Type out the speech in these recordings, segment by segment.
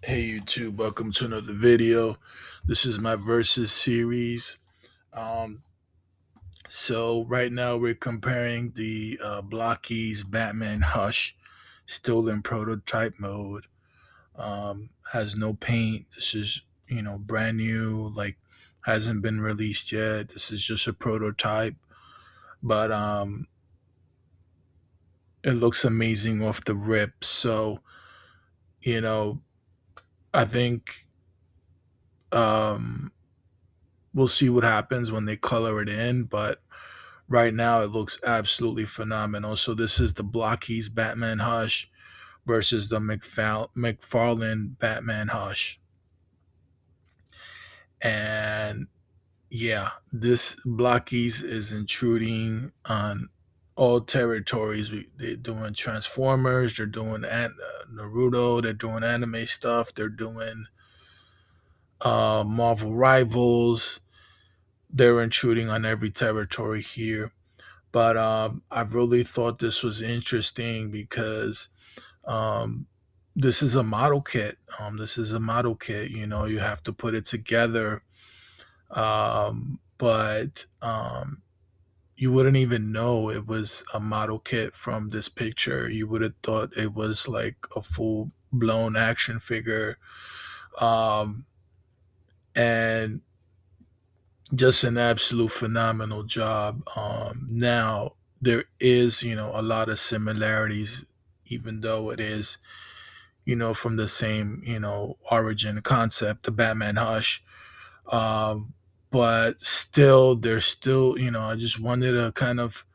Hey YouTube, welcome to another video. This is my versus series. Um, so right now we're comparing the Blokees Batman Hush, still in prototype mode. Has no paint. This is brand new, like hasn't been released yet. This is just a prototype, but it looks amazing off the rip. So you know, I think um, we'll see what happens when they color it in, but right now it looks absolutely phenomenal. So this is the Blokees Batman Hush versus the McFarlane Batman Hush. And yeah, this Blokees is intruding on all territories. They're doing Transformers, they're doing Naruto, they're doing anime stuff, they're doing Marvel Rivals. They're intruding on every territory here. But I really thought this was interesting because um, this is a model kit. This is a model kit. You have to put it together, but you wouldn't even know it was a model kit from this picture. You would have thought it was like a full blown action figure, um, and just an absolute phenomenal job. Now there is, a lot of similarities, even though it is, from the same, origin concept, the Batman Hush. Um, but still, there's still, I just wanted to kind of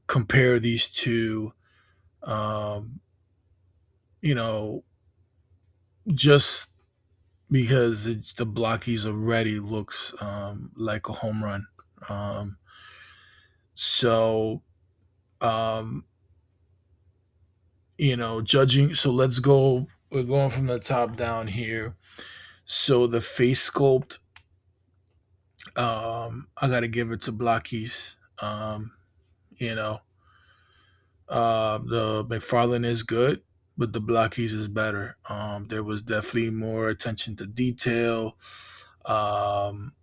compare these two, um, you know, just because the Blockies already looks like a home run. Um, so um judging, so let's go, we're going from the top down here. So the face sculpt, I gotta give it to Blockies. You know the McFarlane is good, but the Blockies is better. There was definitely more attention to detail. um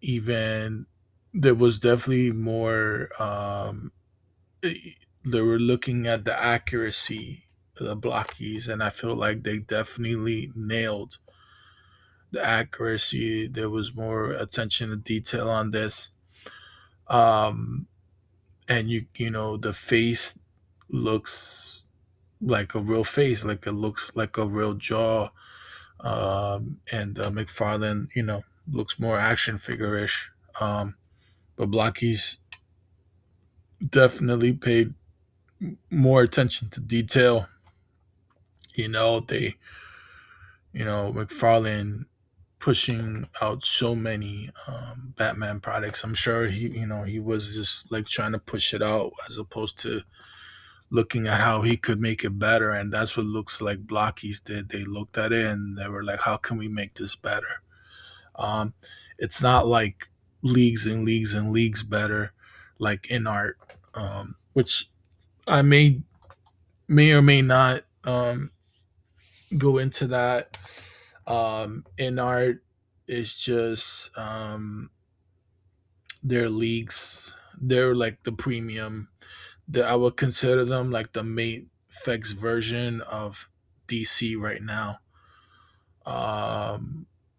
Even there was definitely more, they were looking at the accuracy of the Blockies, and I feel like they definitely nailed the accuracy. There was more attention to detail on this, and the face looks like a real face, like it looks like a real jaw. And McFarlane, looks more action figure-ish. But Blockies definitely paid more attention to detail. They McFarlane pushing out so many Batman products. I'm sure he was just like trying to push it out as opposed to looking at how he could make it better. And that's what looks like Blockies did. They looked at it and they were like, how can we make this better? Um, it's not like leagues and leagues and leagues better, like in art, which I may or may not go into that. In art, it's just their leagues. They're like the premium. I would consider them like the main effects version of DC right now.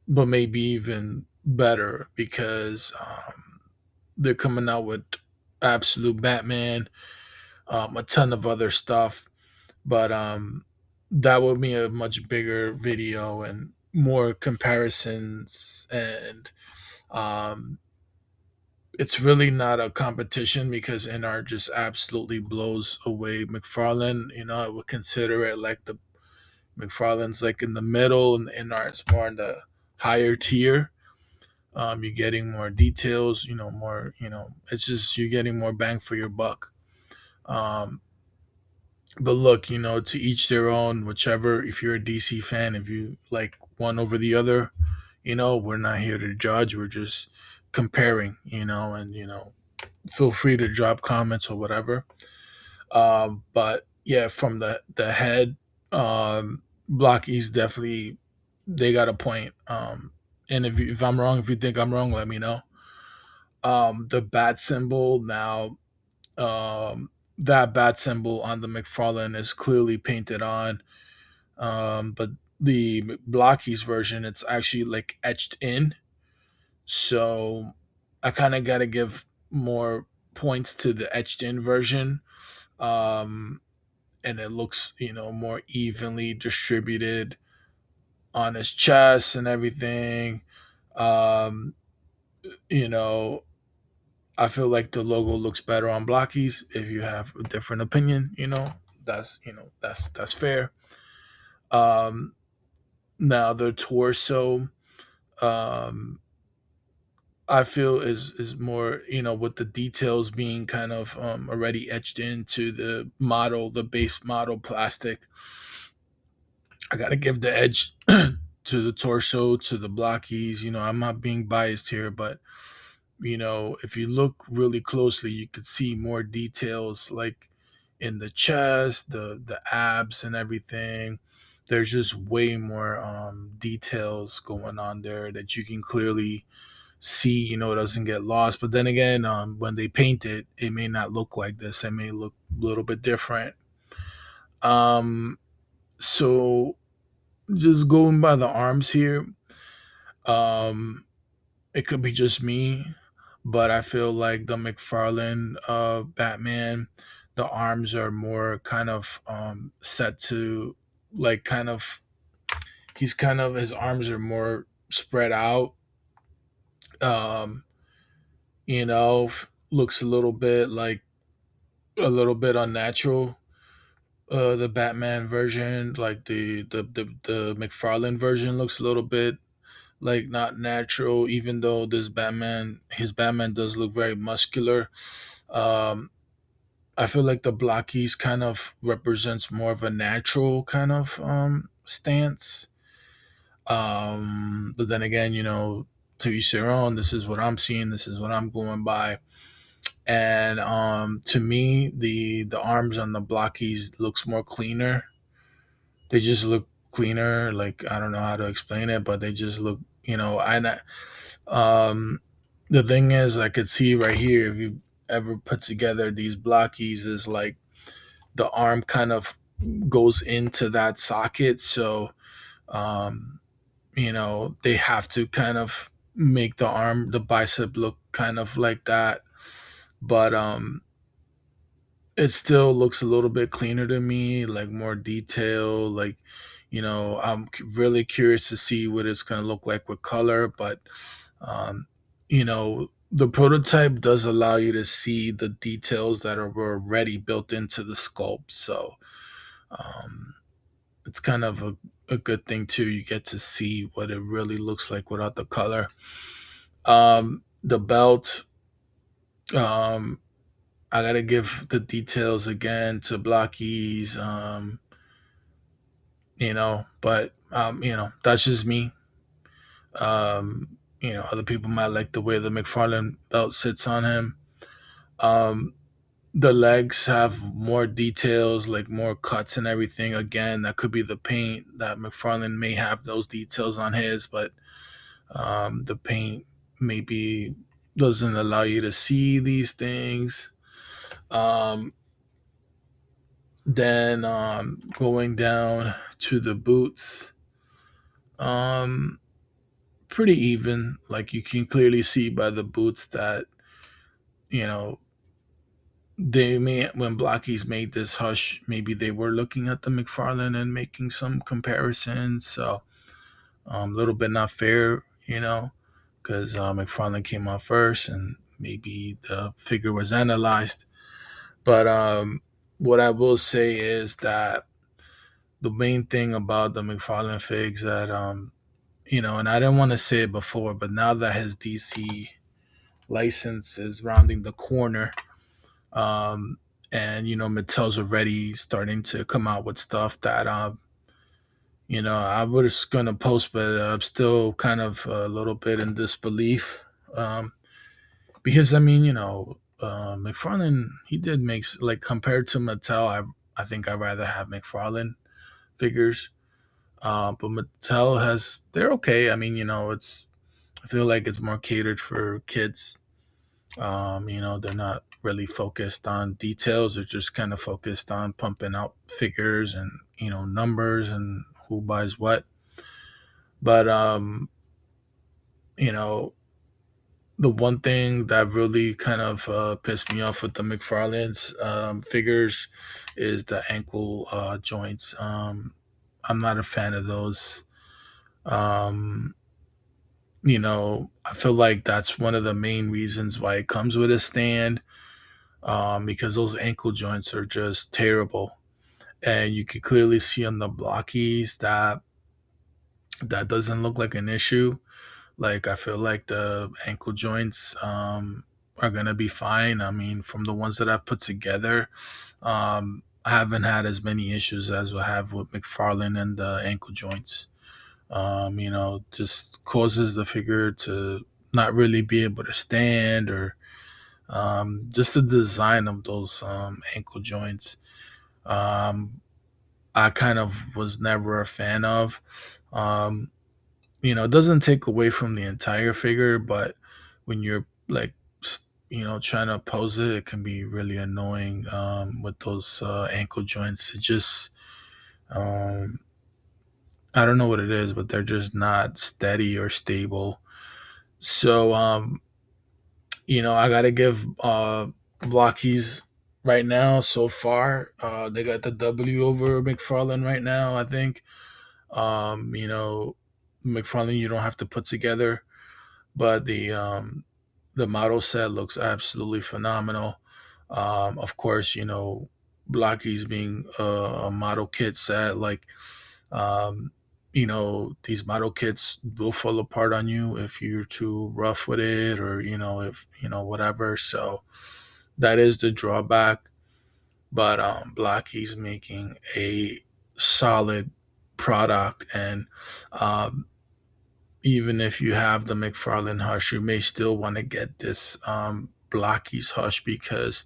But maybe even better because they're coming out with Absolute Batman, a ton of other stuff. But that would be a much bigger video and more comparisons. And um, it's really not a competition because NR just absolutely blows away McFarlane. I would consider it like the McFarlane's like in the middle, and NR is more in the higher tier. You're getting more details, more, it's just you're getting more bang for your buck. Um, but look, to each their own. Whichever, if you're a DC fan, if you like one over the other, we're not here to judge. We're just comparing, and feel free to drop comments or whatever. But yeah, from the head, Blocky's definitely. they got a point. And if I'm wrong, if you think I'm wrong, let me know. The bat symbol now, that bat symbol on the McFarlane is clearly painted on, but the Blokees version, it's actually like etched in. So I kind of got to give more points to the etched in version. Um, and it looks, more evenly distributed on his chest and everything. Um, you know, I feel like the logo looks better on Blockies. If you have a different opinion, that's fair. Um, Now the torso, um, I feel is more, with the details being kind of already etched into the model, the base model plastic. I gotta give the edge to the torso, to the blockies. I'm not being biased here, but if you look really closely, you could see more details like in the chest, the abs, and everything. There's just way more details going on there that you can clearly see. It doesn't get lost. But then again, when they paint it, it may not look like this. It may look a little bit different. So just going by the arms here, um, it could be just me, but I feel like the McFarlane Batman, the arms are more kind of set to like kind of he's kind of his arms are more spread out. Um, looks a little bit unnatural. The Batman version, like the McFarlane version, looks a little bit like not natural, even though his Batman does look very muscular. um I feel like the blockies kind of represents more of a natural kind of stance. But then again, to each their own. This is what I'm seeing, this is what I'm going by. And to me, the arms on the blockies looks more cleaner. They just look cleaner. Like, I don't know how to explain it, but they just look, um, the thing is, I could see right here, if you ever put together these blockies, is like the arm kind of goes into that socket. So, um, they have to kind of make the bicep look kind of like that. But it still looks a little bit cleaner to me, like more detail. Like, I'm really curious to see what it's going to look like with color. But the prototype does allow you to see the details that are already built into the sculpt. So um, it's kind of a good thing too. You get to see what it really looks like without the color. The belt, um, I gotta give the details again to Blockies. But that's just me. Other people might like the way the McFarlane belt sits on him. Um, the legs have more details, like more cuts and everything. Again, that could be the paint that McFarlane may have those details on his, but the paint maybe doesn't allow you to see these things. Um, then going down to the boots, um, pretty even. Like, you can clearly see by the boots that you know they may, when Blockies made this hush, maybe they were looking at the McFarlane and making some comparisons. So a little bit not fair, because McFarlane came out first, and maybe the figure was analyzed. But what I will say is that the main thing about the McFarlane figs that and I didn't want to say it before, but now that his DC license is rounding the corner, um, and Mattel's already starting to come out with stuff that I was gonna post, but I'm still kind of a little bit in disbelief, because I mean, McFarlane, he did like, compared to Mattel, I think I'd rather have McFarlane figures. But Mattel has they're okay. I mean, it's I feel like it's more catered for kids. They're not really focused on details. They're just kind of focused on pumping out figures and numbers and who buys what. But you know, the one thing that really kind of pissed me off with the McFarlane's figures is the ankle joints. I'm not a fan of those. Um, I feel like that's one of the main reasons why it comes with a stand, because those ankle joints are just terrible. And you can clearly see on the blockies that that doesn't look like an issue. Like, I feel like the ankle joints are gonna be fine. I mean, from the ones that I've put together, I haven't had as many issues as I have with McFarlane and the ankle joints. Just causes the figure to not really be able to stand, or just the design of those ankle joints. Um, I kind of was never a fan of. Um, it doesn't take away from the entire figure, but when you're like, trying to pose it, it can be really annoying with those ankle joints. It just, um, I don't know what it is, but they're just not steady or stable. So, I got to give Blokees right now so far. They got the W over McFarlane right now, I think. McFarlane you don't have to put together, but the model set looks absolutely phenomenal. Of course, Blockies being a model kit set, like, um, these model kits will fall apart on you if you're too rough with it, or if whatever. So that is the drawback. But Blockies making a solid product, and um, even if you have the McFarlane Hush, you may still want to get this Blockies Hush, because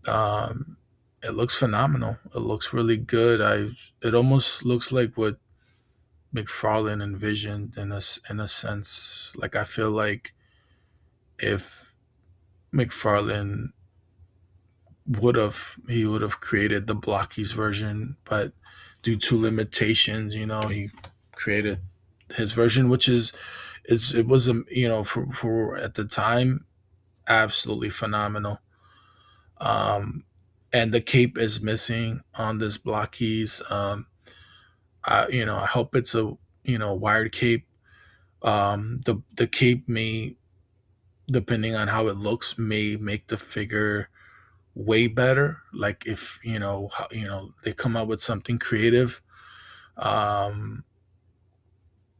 um, it looks phenomenal. It looks really good. It almost looks like what McFarlane envisioned in a sense. Like, I feel like if McFarlane he would have created the Blockies version, but due to limitations, he created his version, which it was for at the time absolutely phenomenal. And the cape is missing on this Blockies. I hope it's a wired cape. The cape may, depending on how it looks, may make the figure way better. Like, if they come out with something creative, um,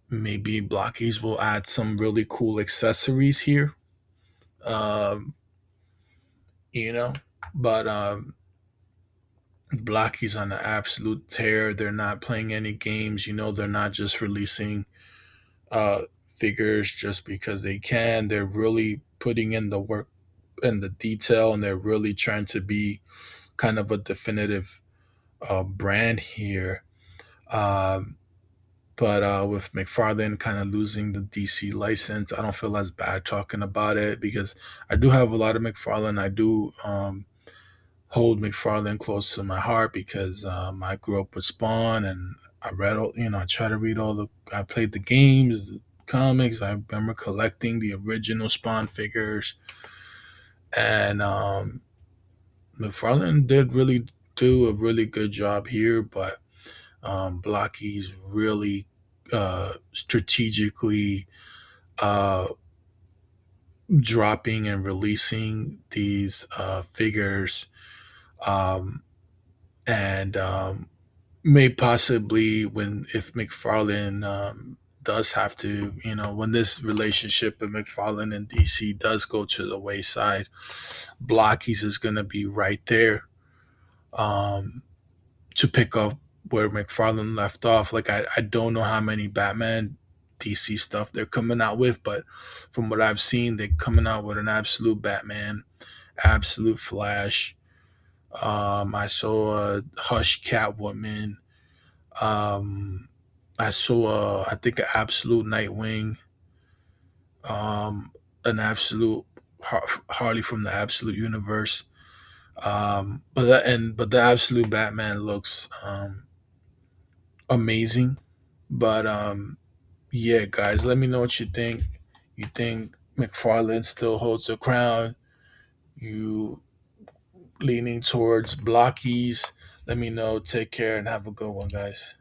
maybe Blockies will add some really cool accessories here. Um, you know, but Blockies on an absolute tear. They're not playing any games. They're not just releasing figures just because they can. They're really putting in the work and the detail, and they're really trying to be kind of a definitive brand here. Um, but with McFarlane kind of losing the DC license, I don't feel as bad talking about it, because I do have a lot of McFarlane. I do hold McFarlane close to my heart, because I grew up with Spawn, and I read all, I try to read I played the games, the comics. I remember collecting the original Spawn figures, and McFarlane did really do a really good job here, but Blocky's really strategically uh, dropping and releasing these figures, um, and may possibly, when if McFarlane does have to, when this relationship with McFarlane and DC does go to the wayside, Blockies is going to be right there um, to pick up where McFarlane left off. Like, I don't know how many Batman DC stuff they're coming out with, but from what I've seen, they're coming out with an absolute Batman, absolute Flash. I saw a Hush Catwoman. I saw I think an absolute Nightwing, um, an absolute Harley from the Absolute Universe. But the Absolute Batman looks amazing. But yeah, guys, let me know what you think. You think McFarlane still holds the crown? You leaning towards Blockies? Let me know. Take care and have a good one, guys.